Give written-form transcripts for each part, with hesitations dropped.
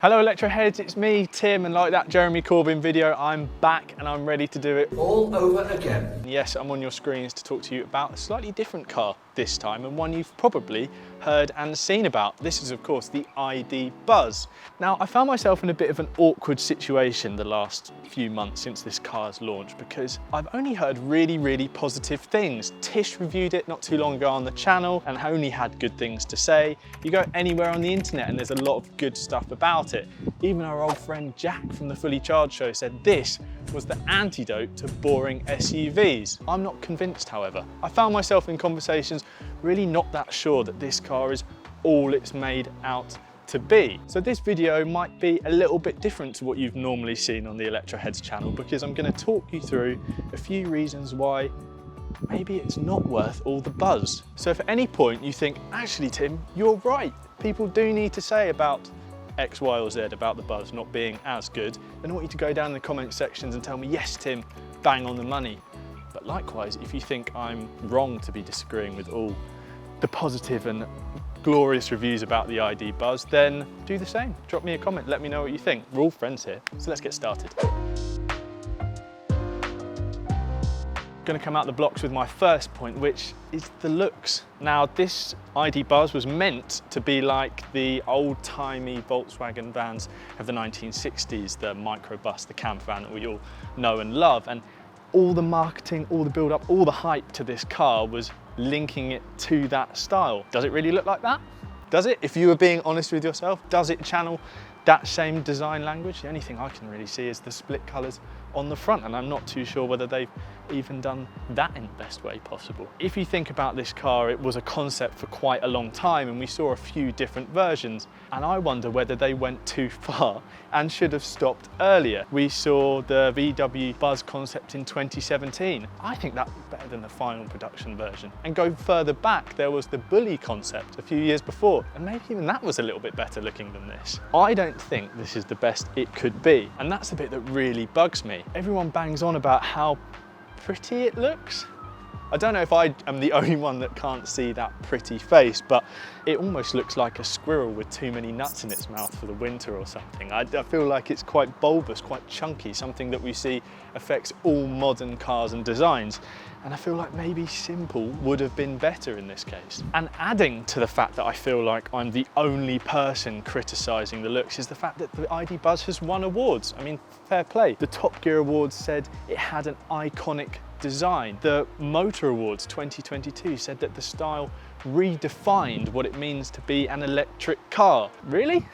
Hello Electroheads, it's me, Tim, and like that Jeremy Corbyn video, I'm back and I'm ready to do it all over again. Yes, I'm on your screens to talk to you about a slightly different car this time, and one you've probably heard and seen about. This is of course the ID Buzz. Now, I found myself in a bit of an awkward situation the last few months since this car's launched, because I've only heard really positive things. Tish reviewed it not too long ago on the channel and only had good things to say. You go anywhere on the internet and there's a lot of good stuff about it. Even our old friend Jack from the Fully Charged show said this was the antidote to boring SUVs. I'm not convinced, however. I found myself in conversations really not that sure that this car is all it's made out to be. So this video might be a little bit different to what you've normally seen on the Electroheads channel, because I'm going to talk you through a few reasons why maybe it's not worth all the buzz. So if at any point you think, actually Tim, you're right, people do need to say about X, Y or Z about the Buzz not being as good, then I want you to go down in the comment sections and tell me, yes Tim, bang on the money. But likewise, if you think I'm wrong to be disagreeing with all the positive and glorious reviews about the ID Buzz, then do the same. Drop me a comment, let me know what you think. We're all friends here, so let's get started. Going to come out the blocks with my first point, which is the looks. Now, this ID Buzz was meant to be like the old-timey Volkswagen vans of the 1960s, the microbus, the camp van that we all know and love. And all the marketing, all the build-up, all the hype to this car was linking it to that style. Does it really look like that? Does it? If you were being honest with yourself, does it channel that same design language? The only thing I can really see is the split colours on the front, and I'm not too sure whether they've even done that in the best way possible. If you think about this car, it was a concept for quite a long time and we saw a few different versions, and I wonder whether they went too far and should have stopped earlier. We saw the VW Buzz concept in 2017. I think that was better than the final production version. And go further back, there was the Bully concept a few years before, and maybe even that was a little bit better looking than this. I don't think this is the best it could be, and that's the bit that really bugs me. Everyone bangs on about how pretty it looks. I don't know if I am the only one that can't see that pretty face, but it almost looks like a squirrel with too many nuts in its mouth for the winter or something. I feel like it's quite bulbous, quite chunky, something that we see affects all modern cars and designs. And I feel like maybe simple would have been better in this case. And adding to the fact that I feel like I'm the only person criticising the looks is the fact that the ID Buzz has won awards. I mean, fair play. The Top Gear Awards said it had an iconic design. The Motor Awards 2022 said that the style redefined what it means to be an electric car. Really?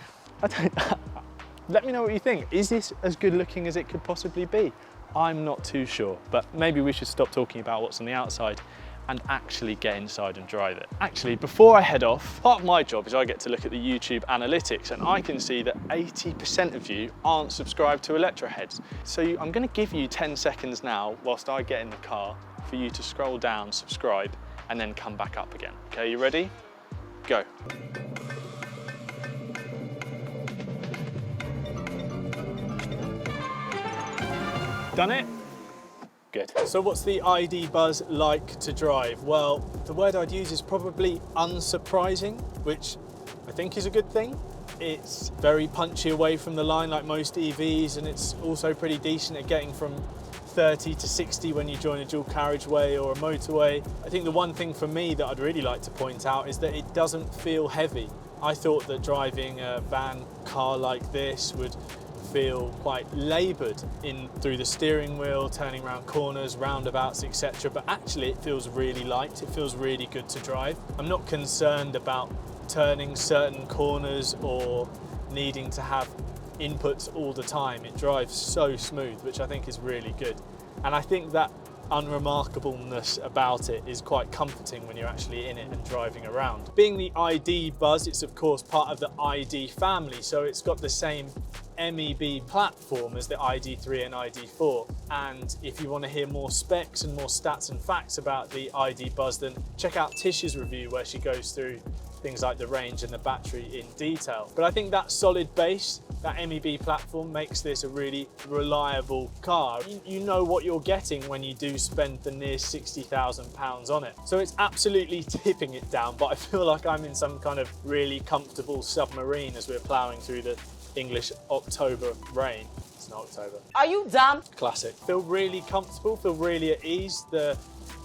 Let me know what you think. Is this as good looking as it could possibly be? I'm not too sure, but maybe we should stop talking about what's on the outside and actually get inside and drive it. Actually, before I head off, part of my job is I get to look at the YouTube analytics, and I can see that 80% of you aren't subscribed to Electroheads. So I'm gonna give you 10 seconds now whilst I get in the car for you to scroll down, subscribe, and then come back up again. Okay, you ready? Go. Done it? Good. So what's the ID Buzz like to drive? Well, the word I'd use is probably unsurprising, which I think is a good thing. It's very punchy away from the line like most EVs, and it's also pretty decent at getting from 30 to 60 when you join a dual carriageway or a motorway. I think the one thing for me that I'd really like to point out is that it doesn't feel heavy. I thought that driving a van car like this would feel quite laboured in through the steering wheel, turning around corners, roundabouts, etc. But actually it feels really light, it feels really good to drive. I'm not concerned about turning certain corners or needing to have inputs all the time. It drives so smooth, which I think is really good. And I think that unremarkableness about it is quite comforting when you're actually in it and driving around. Being the ID Buzz, it's of course part of the ID family, so it's got the same MEB platform as the ID3 and ID4. And if you want to hear more specs and more stats and facts about the ID Buzz, then check out Tish's review where she goes through things like the range and the battery in detail. But I think that solid base, that MEB platform, makes this a really reliable car. You know what you're getting when you do spend the near £60,000 on it. So it's absolutely tipping it down, but I feel like I'm in some kind of really comfortable submarine as we're ploughing through the English October rain. It's not October. Are you dumb? Classic. Feel really comfortable, feel really at ease. The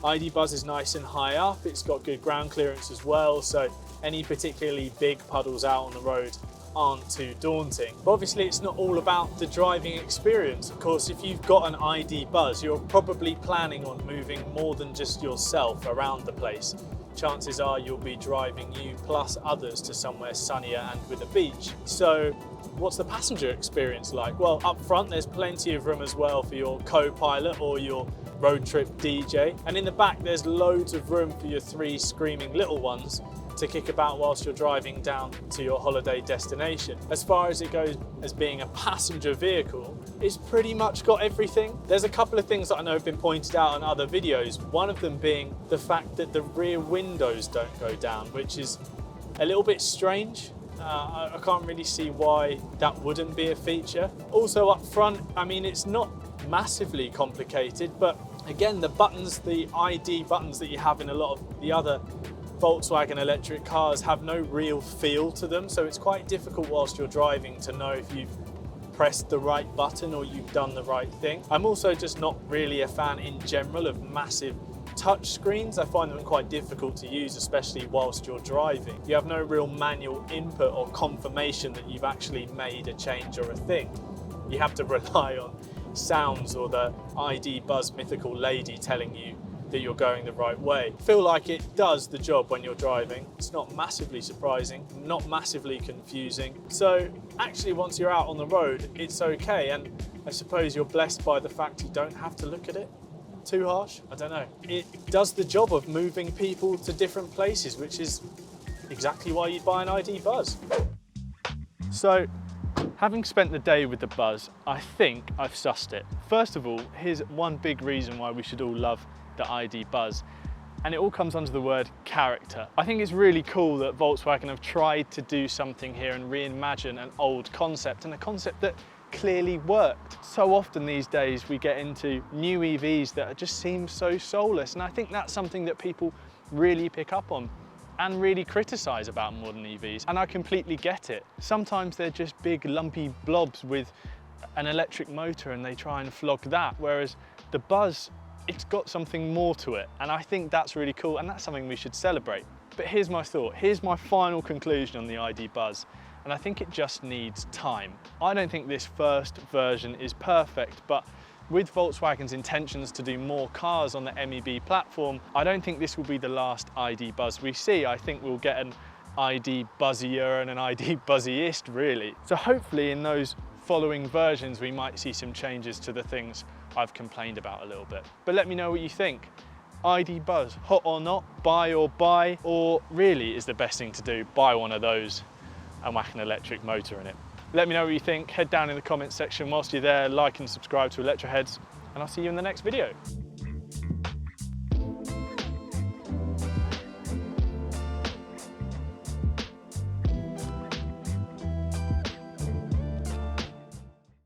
ID Buzz is nice and high up. It's got good ground clearance as well, so any particularly big puddles out on the road aren't too daunting. But obviously it's not all about the driving experience. Of course, if you've got an ID Buzz, you're probably planning on moving more than just yourself around the place. Chances are you'll be driving you plus others to somewhere sunnier and with a beach. So what's the passenger experience like? Well, up front there's plenty of room as well for your co-pilot or your road trip DJ. And in the back there's loads of room for your 3 screaming little ones to kick about whilst you're driving down to your holiday destination. As far as it goes as being a passenger vehicle, it's pretty much got everything. There's a couple of things that I know have been pointed out in other videos, one of them being the fact that the rear windows don't go down, which is a little bit strange. I can't really see why that wouldn't be a feature. Also up front, I mean, it's not massively complicated, but again, the buttons, the ID buttons that you have in a lot of the other Volkswagen electric cars have no real feel to them, so it's quite difficult whilst you're driving to know if you've pressed the right button or you've done the right thing. I'm also just not really a fan in general of massive touch screens. I find them quite difficult to use, especially whilst you're driving. You have no real manual input or confirmation that you've actually made a change or a thing. You have to rely on sounds or the ID Buzz mythical lady telling you that you're going the right way. I feel like it does the job when you're driving. It's not massively surprising, not massively confusing. So actually once you're out on the road, it's okay. And I suppose you're blessed by the fact you don't have to look at it. Too harsh? I don't know. It does the job of moving people to different places, which is exactly why you'd buy an ID Buzz. So, having spent the day with the Buzz, I think I've sussed it. First of all, here's one big reason why we should all love the ID Buzz, and it all comes under the word character. I think it's really cool that Volkswagen have tried to do something here and reimagine an old concept, and a concept that clearly worked. So often these days we get into new EVs that just seem so soulless, and I think that's something that people really pick up on and really criticise about modern EVs, and I completely get it. Sometimes they're just big lumpy blobs with an electric motor and they try and flog that, whereas the Buzz, it's got something more to it, and I think that's really cool, and that's something we should celebrate. But here's my thought, here's my final conclusion on the ID Buzz, and I think it just needs time. I don't think this first version is perfect, but with Volkswagen's intentions to do more cars on the MEB platform, I don't think this will be the last ID Buzz we see. I think we'll get an ID Buzzier and an ID Buzziest, really. So hopefully in those following versions, we might see some changes to the things I've complained about a little bit. But let me know what you think. ID Buzz, hot or not, buy, or really is the best thing to do, buy one of those and whack an electric motor in it. Let me know what you think, head down in the comments section. Whilst you're there, like and subscribe to Electroheads, and I'll see you in the next video.